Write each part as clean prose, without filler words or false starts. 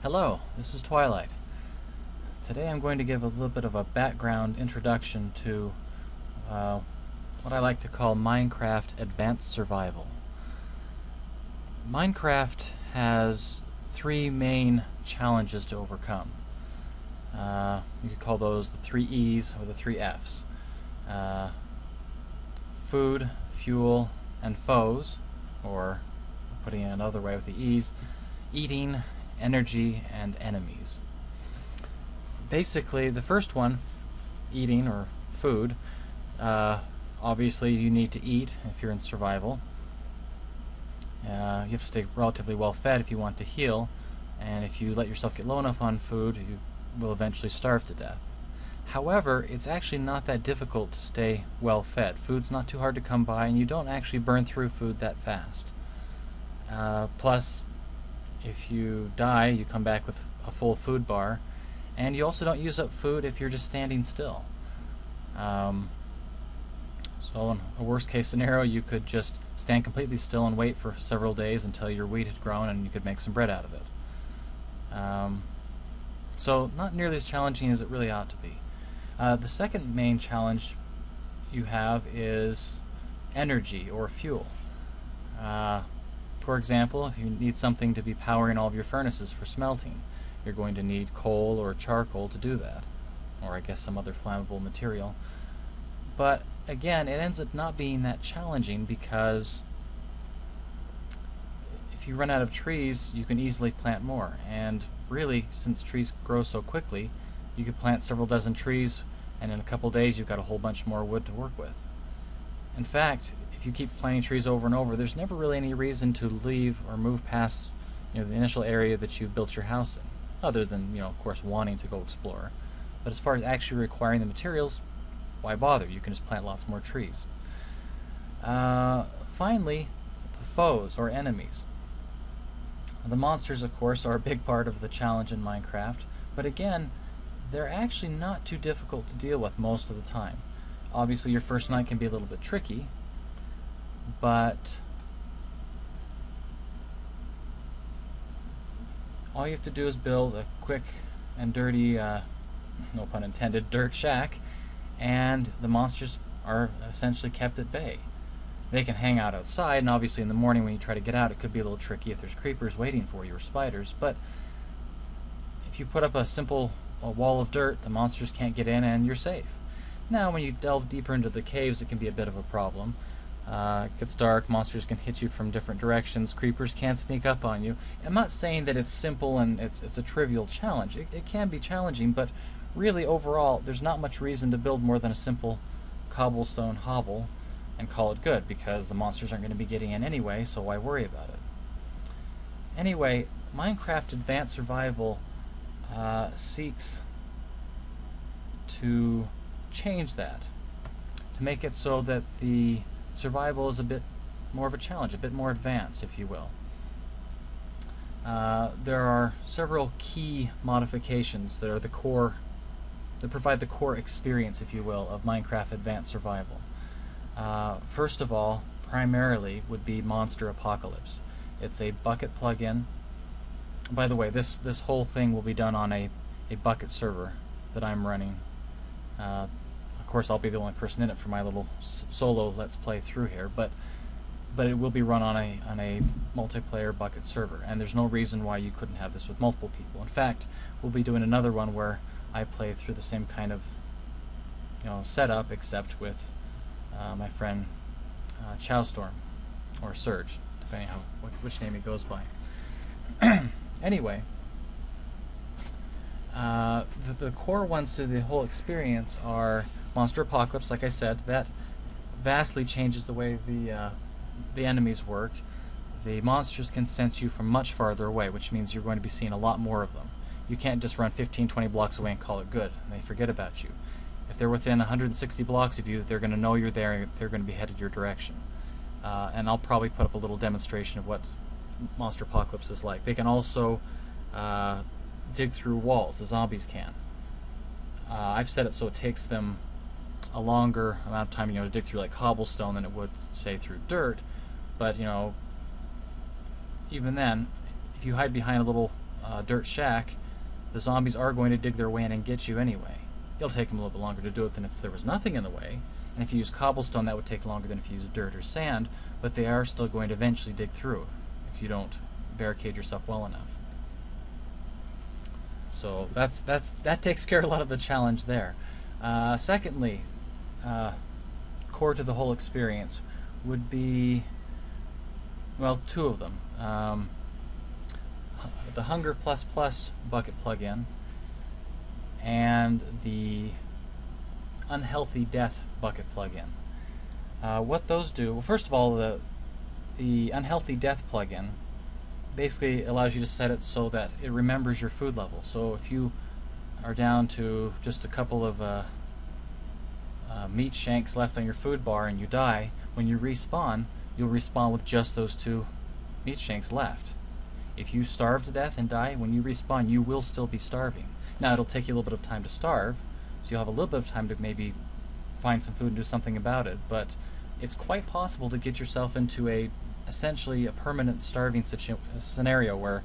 Hello, this is Twilight. Today I'm going to give a little bit of a background introduction to what I like to call Minecraft Advanced Survival. Minecraft has three main challenges to overcome. You could call those the three E's or the three F's. Food, fuel, and foes, or putting it another way with the E's, eating, energy, and enemies. Basically, the first one, eating or food, obviously you need to eat if you're in survival. You have to stay relatively well fed if you want to heal, and if you let yourself get low enough on food, you will eventually starve to death. However, it's actually not that difficult to stay well fed. Food's not too hard to come by, and you don't actually burn through food that fast. Plus, if you die, you come back with a full food bar, and you also don't use up food if you're just standing still. So in a worst case scenario, you could just stand completely still and wait for several days until your wheat had grown and you could make some bread out of it. So not nearly as challenging as it really ought to be. The second main challenge you have is energy or fuel. For example, if you need something to be powering all of your furnaces for smelting, you're going to need coal or charcoal to do that, or I guess some other flammable material. But again, it ends up not being that challenging because if you run out of trees, you can easily plant more. And really, since trees grow so quickly, you could plant several dozen trees, and in a couple days you've got a whole bunch more wood to work with. In fact, if you keep planting trees over and over, there's never really any reason to leave or move past the initial area that you've built your house in, other than, of course, wanting to go explore. But as far as actually requiring the materials, why bother? You can just plant lots more trees. Finally, the foes, or enemies. The monsters, of course, are a big part of the challenge in Minecraft, but again, they're actually not too difficult to deal with most of the time. Obviously, your first night can be a little bit tricky, but all you have to do is build a quick and dirty, no pun intended, dirt shack, and the monsters are essentially kept at bay. They can hang out outside, and obviously in the morning when you try to get out, it could be a little tricky if there's creepers waiting for you or spiders, but if you put up a simple wall of dirt, the monsters can't get in and you're safe. Now, when you delve deeper into the caves, it can be a bit of a problem. It gets dark, monsters can hit you from different directions, creepers can sneak up on you. I'm not saying that it's simple and it's a trivial challenge. It can be challenging, but really overall there's not much reason to build more than a simple cobblestone hovel and call it good, because the monsters aren't going to be getting in anyway, so why worry about it? Anyway, Minecraft Advanced Survival seeks to change that, to make it so that the survival is a bit more of a challenge, a bit more advanced, if you will. There are several key modifications that are the core, that provide the core experience, if you will, of Minecraft Advanced Survival. First of all, primarily, would be Monster Apocalypse. It's a bucket plugin. By the way, this whole thing will be done on a bucket server that I'm running. Of course, I'll be the only person in it for my little solo let's play through here, but it will be run on a multiplayer bucket server, and there's no reason why you couldn't have this with multiple people. In fact, we'll be doing another one where I play through the same kind of setup, except with my friend Chowstorm, or Surge, depending on which name he goes by. Anyway, the core ones to the whole experience are Monster Apocalypse. Like I said, that vastly changes the way the enemies work. The monsters can sense you from much farther away, which means you're going to be seeing a lot more of them. You can't just run 15-20 blocks away and call it good, and they forget about you. If they're within 160 blocks of you, they're going to know you're there, and they're going to be headed your direction. And I'll probably put up a little demonstration of what Monster Apocalypse is like. They can also dig through walls. The zombies can. I've set it so it takes them a longer amount of time, to dig through like cobblestone than it would, say, through dirt. But even then, if you hide behind a little dirt shack, the zombies are going to dig their way in and get you anyway. It'll take them a little bit longer to do it than if there was nothing in the way. And if you use cobblestone, that would take longer than if you use dirt or sand, but they are still going to eventually dig through if you don't barricade yourself well enough. So that takes care of a lot of the challenge there. Secondly, core to the whole experience would be, well, two of them. The Hunger Plus Plus bucket plugin and the Unhealthy Death bucket plugin. What those do, well, first of all, the Unhealthy Death plugin basically allows you to set it so that it remembers your food level. So if you are down to just a couple of meat shanks left on your food bar and you die, when you respawn, you'll respawn with just those 2 meat shanks left. If you starve to death and die, when you respawn, you will still be starving. Now, it'll take you a little bit of time to starve, so you'll have a little bit of time to maybe find some food and do something about it, but it's quite possible to get yourself into essentially a permanent starving scenario where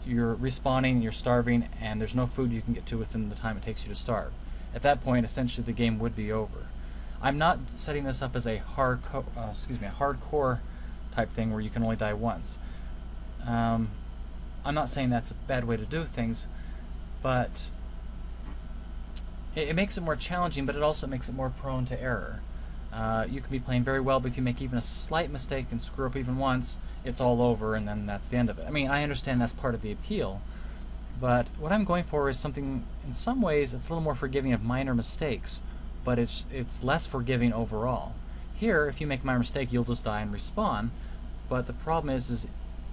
you're respawning, you're starving, and there's no food you can get to within the time it takes you to starve. At that point, essentially, the game would be over. I'm not setting this up as a hardcore type thing where you can only die once. I'm not saying that's a bad way to do things, but it makes it more challenging, but it also makes it more prone to error. You can be playing very well, but if you make even a slight mistake and screw up even once, it's all over, and then that's the end of it. I mean, I understand that's part of the appeal, but what I'm going for is something, in some ways, it's a little more forgiving of minor mistakes, but it's less forgiving overall. Here, if you make a minor mistake, you'll just die and respawn, but the problem is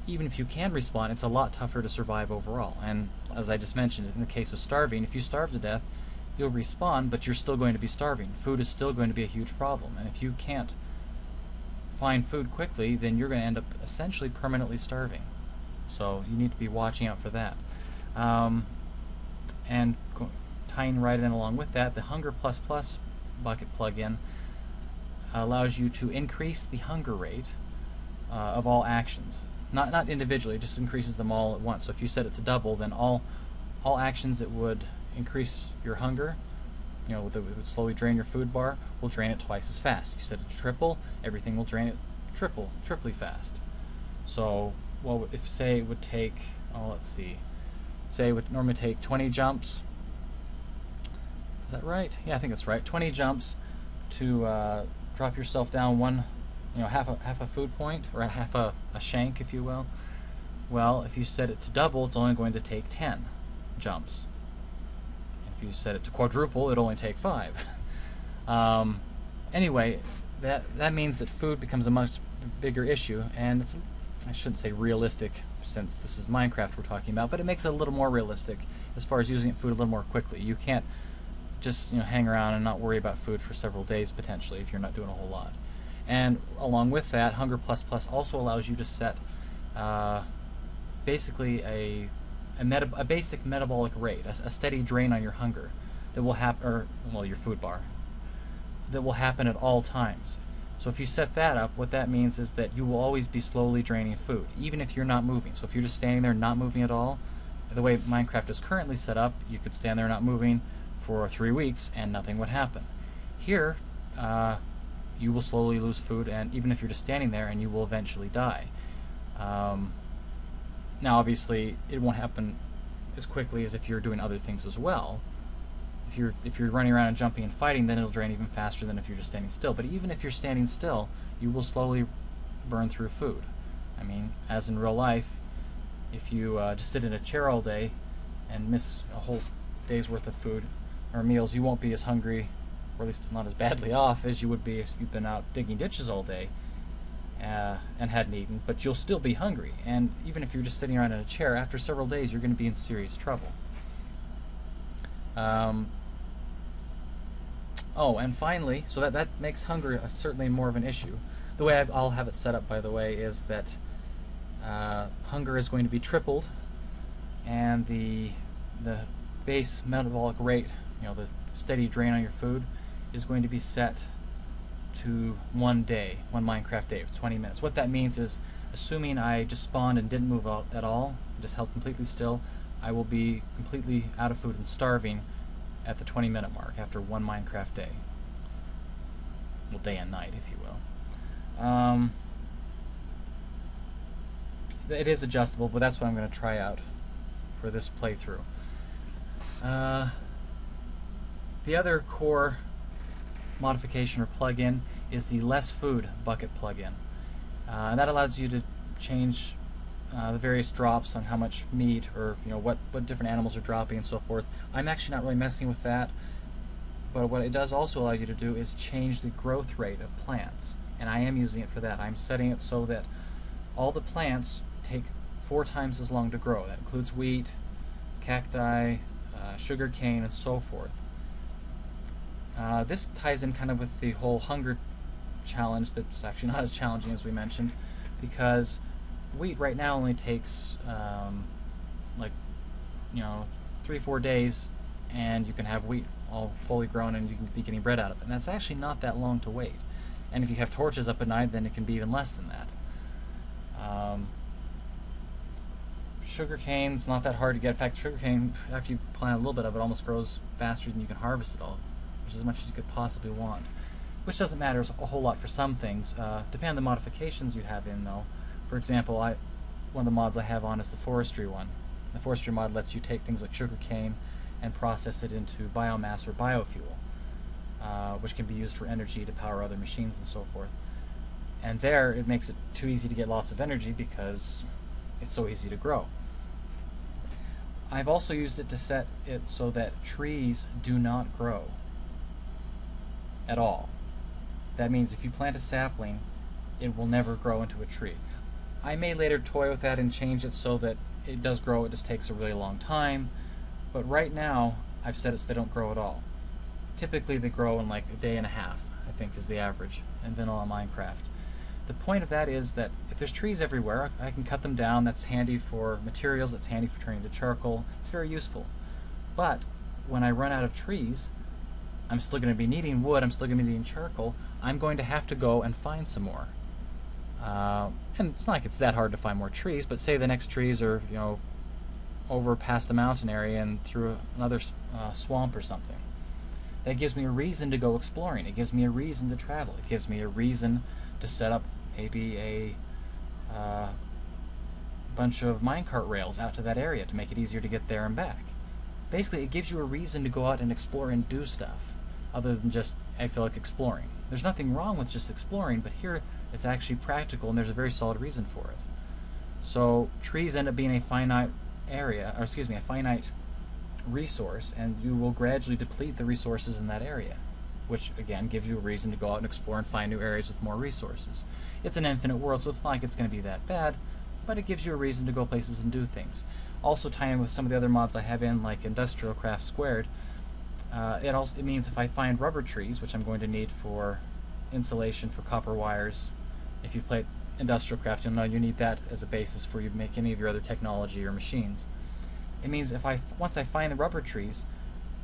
even if you can respawn, it's a lot tougher to survive overall. And as I just mentioned, in the case of starving, if you starve to death, you'll respawn, but you're still going to be starving. Food is still going to be a huge problem, and if you can't find food quickly, then you're going to end up essentially permanently starving. So you need to be watching out for that. And tying right in along with that, the Hunger Plus Plus bucket plugin allows you to increase the hunger rate of all actions. Not individually, it just increases them all at once. So if you set it to double, then all actions that would increase your hunger, that would slowly drain your food bar, will drain it twice as fast. If you set it to triple, everything will drain it triply fast. So, well, if say it would take, say it would normally take 20 jumps. Is that right? Yeah, I think that's right. 20 jumps to drop yourself down half a food point, or half a shank, if you will. Well, if you set it to double, it's only going to take 10 jumps. If you set it to quadruple, it'll only take 5. Anyway, that means that food becomes a much bigger issue, and I shouldn't say realistic, since this is Minecraft we're talking about, but it makes it a little more realistic as far as using food a little more quickly. You can't just hang around and not worry about food for several days potentially if you're not doing a whole lot. And along with that, Hunger Plus Plus also allows you to set basically a basic metabolic rate, a steady drain on your hunger that will happen, your food bar, that will happen at all times. So if you set that up, what that means is that you will always be slowly draining food, even if you're not moving. So if you're just standing there not moving at all, the way Minecraft is currently set up, you could stand there not moving for 3 weeks and nothing would happen. Here, you will slowly lose food, and even if you're just standing there, and you will eventually die. Now, obviously, it won't happen as quickly as if you're doing other things as well. If you're running around and jumping and fighting, then it'll drain even faster than if you're just standing still. But even if you're standing still, you will slowly burn through food. I mean, as in real life, if you just sit in a chair all day and miss a whole day's worth of food or meals, you won't be as hungry, or at least not as badly off as you would be if you've been out digging ditches all day and hadn't eaten, but you'll still be hungry. And even if you're just sitting around in a chair, after several days you're going to be in serious trouble. And finally, so that makes hunger certainly more of an issue. The way I'll have it set up, by the way, is that hunger is going to be tripled, and the base metabolic rate, the steady drain on your food, is going to be set to 1 day, 1 Minecraft day, 20 minutes. What that means is assuming I just spawned and didn't move out at all, just held completely still, I will be completely out of food and starving at the 20-minute mark after one Minecraft day. Well, day and night, if you will. It is adjustable, but that's what I'm going to try out for this playthrough. The other core modification or plugin is the less food bucket plugin. And that allows you to change the various drops on how much meat or what different animals are dropping and so forth. I'm actually not really messing with that, but what it does also allow you to do is change the growth rate of plants, and I am using it for that. I'm setting it so that all the plants take 4 times as long to grow. That includes wheat, cacti, sugar cane, and so forth. This ties in kind of with the whole hunger challenge that's actually not as challenging as we mentioned, because wheat right now only takes 3-4 days, and you can have wheat all fully grown and you can be getting bread out of it. And that's actually not that long to wait. And if you have torches up at night, then it can be even less than that. Sugar cane's not that hard to get. In fact, sugar cane, after you plant a little bit of it, almost grows faster than you can harvest it all, which is as much as you could possibly want. Which doesn't matter a whole lot for some things. Depending on the modifications you have in, though. For example, one of the mods I have on is the forestry one. The forestry mod lets you take things like sugar cane and process it into biomass or biofuel, which can be used for energy to power other machines and so forth. And there, it makes it too easy to get lots of energy because it's so easy to grow. I've also used it to set it so that trees do not grow at all. That means if you plant a sapling, it will never grow into a tree. I may later toy with that and change it so that it does grow, it just takes a really long time, but right now I've set it so they don't grow at all. Typically they grow in like a day and a half, I think is the average in vanilla Minecraft. The point of that is that if there's trees everywhere, I can cut them down. That's handy for materials, that's handy for turning to charcoal. It's very useful. But when I run out of trees, I'm still going to be needing wood, I'm still going to be needing charcoal. I'm going to have to go and find some more. And it's not like it's that hard to find more trees, but say the next trees are, over past the mountain area and through another swamp or something. That gives me a reason to go exploring. It gives me a reason to travel. It gives me a reason to set up maybe a bunch of minecart rails out to that area to make it easier to get there and back. Basically, it gives you a reason to go out and explore and do stuff, other than just, I feel like, exploring. There's nothing wrong with just exploring, but here it's actually practical and there's a very solid reason for it. So trees end up being a finite area, or excuse me, a finite resource, and you will gradually deplete the resources in that area, which again gives you a reason to go out and explore and find new areas with more resources. It's an infinite world, so it's not like it's going to be that bad, but it gives you a reason to go places and do things. Also tie in with some of the other mods I have in, like Industrial Craft Squared. It means if I find rubber trees, which I'm going to need for insulation for copper wires, if you've played Industrial Craft, you'll know you need that as a basis for you to make any of your other technology or machines. It means once I find the rubber trees,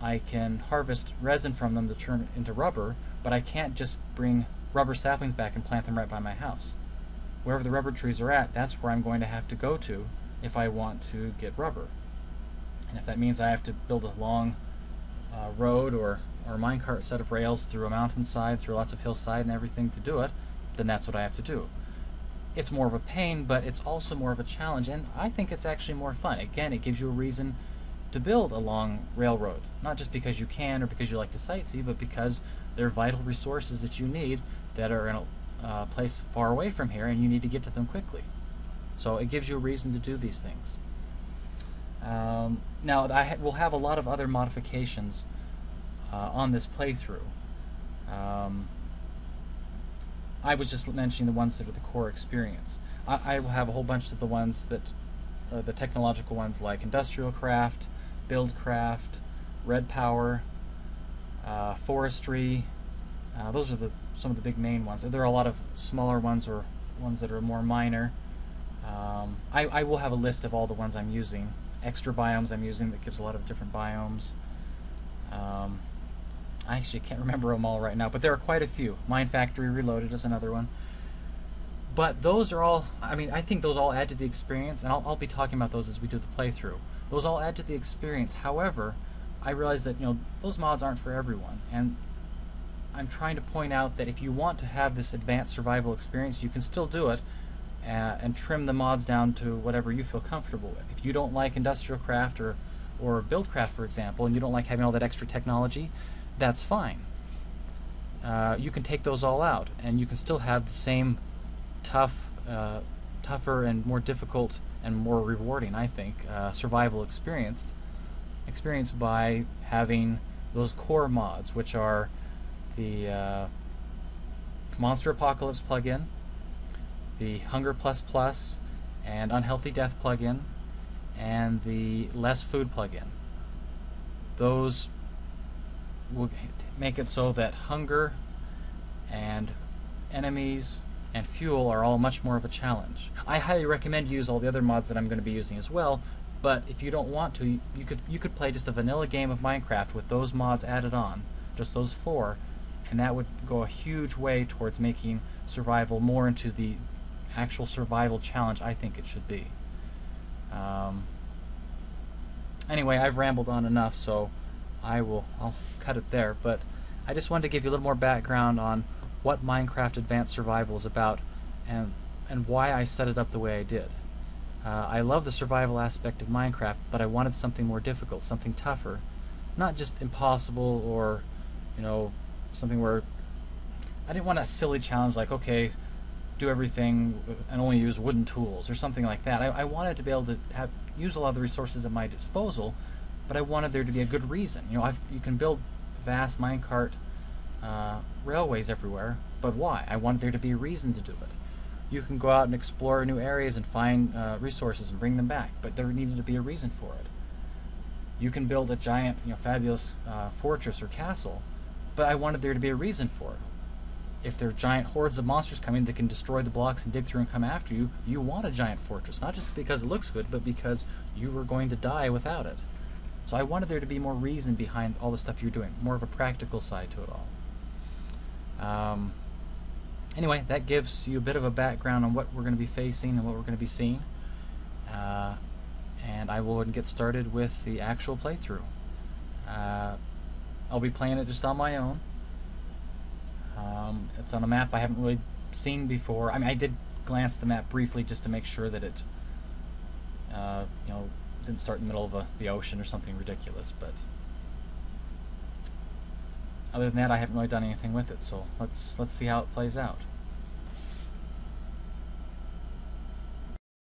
I can harvest resin from them to turn it into rubber, but I can't just bring rubber saplings back and plant them right by my house. Wherever the rubber trees are at, that's where I'm going to have to go to if I want to get rubber. And if that means I have to build a long road or minecart set of rails through a mountainside, through lots of hillside and everything to do it, then that's what I have to do. It's more of a pain, but it's also more of a challenge, and I think it's actually more fun. Again, it gives you a reason to build a long railroad, not just because you can or because you like to sightsee, but because they're vital resources that you need that are in a place far away from here, and you need to get to them quickly. So it gives you a reason to do these things. Now, we'll have a lot of other modifications on this playthrough. I was just mentioning the ones that are the core experience. I will have a whole bunch of the ones that are the technological ones, like Industrial Craft, Buildcraft, Red Power, Forestry. Those are some of the big main ones. There are a lot of smaller ones or ones that are more minor. I will have a list of all the ones I'm using. Extra biomes I'm using that gives a lot of different biomes. I actually can't remember them all right now, but there are quite a few. Mine Factory Reloaded is another one. But those are all, I mean, I think those all add to the experience, and I'll be talking about those as we do the playthrough. Those all add to the experience. However, I realize that, those mods aren't for everyone, and I'm trying to point out that if you want to have this advanced survival experience, you can still do it, and trim the mods down to whatever you feel comfortable with. If you don't like industrial craft or buildcraft, for example, and you don't like having all that extra technology, that's fine. You can take those all out, and you can still have the same tougher and more difficult and more rewarding, I think, survival experience by having those core mods, which are the Monster Apocalypse plugin, the Hunger Plus Plus and Unhealthy Death plugin, and the Less Food plugin. Those will make it so that hunger and enemies and fuel are all much more of a challenge. I highly recommend you use all the other mods that I'm going to be using as well, but if you don't want to, you could play just a vanilla game of Minecraft with those mods added on, just those 4, and that would go a huge way towards making survival more into the actual survival challenge I think it should be. Anyway, I've rambled on enough, so I'll cut it there, but I just wanted to give you a little more background on what Minecraft Advanced Survival is about and why I set it up the way I did. I love the survival aspect of Minecraft, but I wanted something more difficult, something tougher. Not just impossible or, something where I didn't want a silly challenge like, okay, do everything and only use wooden tools or something like that. I wanted to be able to use a lot of the resources at my disposal, but I wanted there to be a good reason. You can build vast minecart railways everywhere, but why? I wanted there to be a reason to do it. You can go out and explore new areas and find resources and bring them back, but there needed to be a reason for it. You can build a giant, fabulous fortress or castle, but I wanted there to be a reason for it. If there are giant hordes of monsters coming that can destroy the blocks and dig through and come after you, you want a giant fortress, not just because it looks good, but because you were going to die without it. So I wanted there to be more reason behind all the stuff you're doing, more of a practical side to it all. Anyway, that gives you a bit of a background on what we're going to be facing and what we're going to be seeing. And I will go ahead and get started with the actual playthrough. I'll be playing it just on my own. It's on a map I haven't really seen before. I mean, I did glance at the map briefly just to make sure that it didn't start in the middle of the ocean or something ridiculous, but other than that I haven't really done anything with it, so let's see how it plays out.